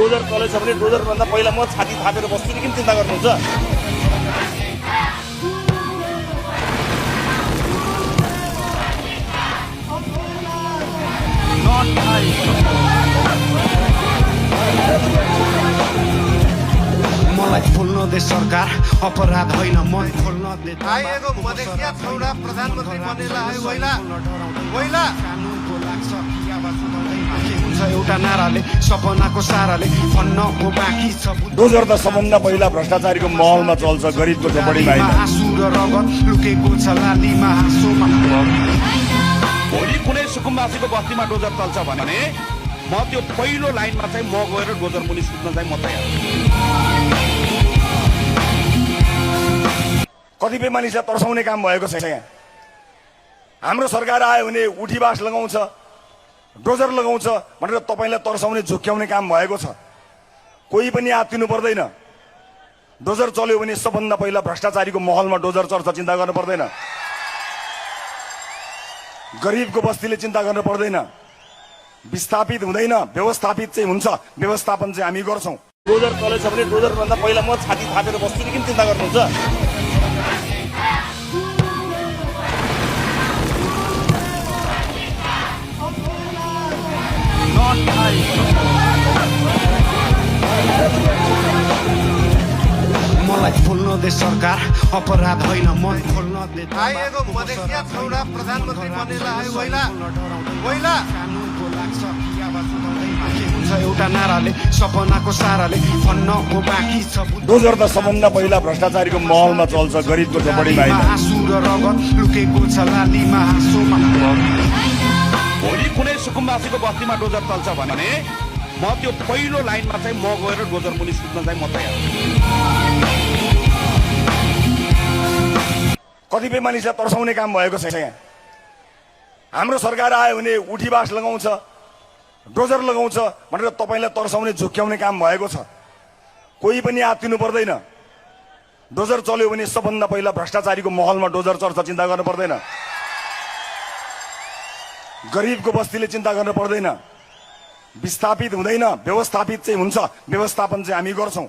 Dozer चलेछ भने डोजरभन्दा पहिला म छाती थापेर बस्छु कि चिन्ता गर्नुहुन्छ? मलाई खोल्न दे सरकार, अपराध होइन मन खोल्न दे। आएको मधेसिया छौडा प्रधानमन्त्री बनेला है वैला वैला कानुनको लाग्छ कि आवाज उठाउँदैमा के हुन्छ एउटा नाराले, सपनाको साराले भन्नको बाँकी छ। डोजर त सबभन्दा पहिला भ्रष्टाचारीको महलमा चल्छ, गरिबको झोपडीमा होइन। आँसु र रगत लुकेको छ लालीमा हाँसोमा। भोलि कुनै सुकुम्बासीको बस्तीमा डोजर चल्छ भने म त्यो पहिलो लाइनमा चाहिँ म गएर डोजर मुनि सुत्न चाहिँ म तयार। कतिपय मानिसलाई तर्साउने काम भएको छ यहाँ। हाम्रो सरकार आयो भने उठीबास लगाउँछ, डोजर लगाउँछ भनेर तपाईँलाई तर्साउने झुक्क्याउने काम भएको छ। कोही पनि आत्तिनु पर्दैन। डोजर चल्यो भने सबभन्दा पहिला भ्रष्टाचारीको महलमा डोजर चल्छ, चिन्ता गर्नु पर्दैन। गरिबको बस्तीले चिन्ता गर्नु पर्दैन। विस्थापित हुँदैन, व्यवस्थापित चाहिँ हुन्छ। व्यवस्थापन चाहिँ हामी गर्छौँ। डोजर चलेछ भने डोजरभन्दा पहिला म छाती थापेर बस्छु कि चिन्ता गर्नुहुन्छ? मलाई खोल्न दे सरकार, अपराध होइन मन खोल्न दे। आएको मधेसिया छौडा प्रधानमन्त्री बनेला है वैला वैला कानुनको लाग्छ कि आवाज उठाउँदैमा के हुन्छ एउटा नाराले, सपनाको साराले भन्नको बाँकी छ। डोजर त सबभन्दा पहिला भ्रष्टाचारीको महलमा चल्छ, गरिबको झोपडीमा होइन। आँसु र रगत लुकेको छ लालीमा हाँसोमा। भोलि कुनै सुकुम्बासीको बस्तीमा डोजर चल्छ भने म त्यो पहिलो लाइनमा चाहिँ म गएर डोजर मुनि सुत्न चाहिँ म तयार। कतिपय मानिसलाई तर्साउने काम भएको छ यहाँ। हाम्रो सरकार आयो भने उठीबास लगाउँछ, डोजर लगाउँछ भनेर तपाईँलाई तर्साउने झुक्क्याउने काम भएको छ। कोही पनि आत्तिनु पर्दैन। डोजर चल्यो भने सबभन्दा पहिला भ्रष्टाचारीको महलमा डोजर चल्छ, चिन्ता गर्नु पर्दैन। गरिबको बस्तीले चिन्ता गर्नु पर्दैन। विस्थापित हुँदैन, व्यवस्थापित चाहिँ हुन्छ। व्यवस्थापन चाहिँ हामी गर्छौँ।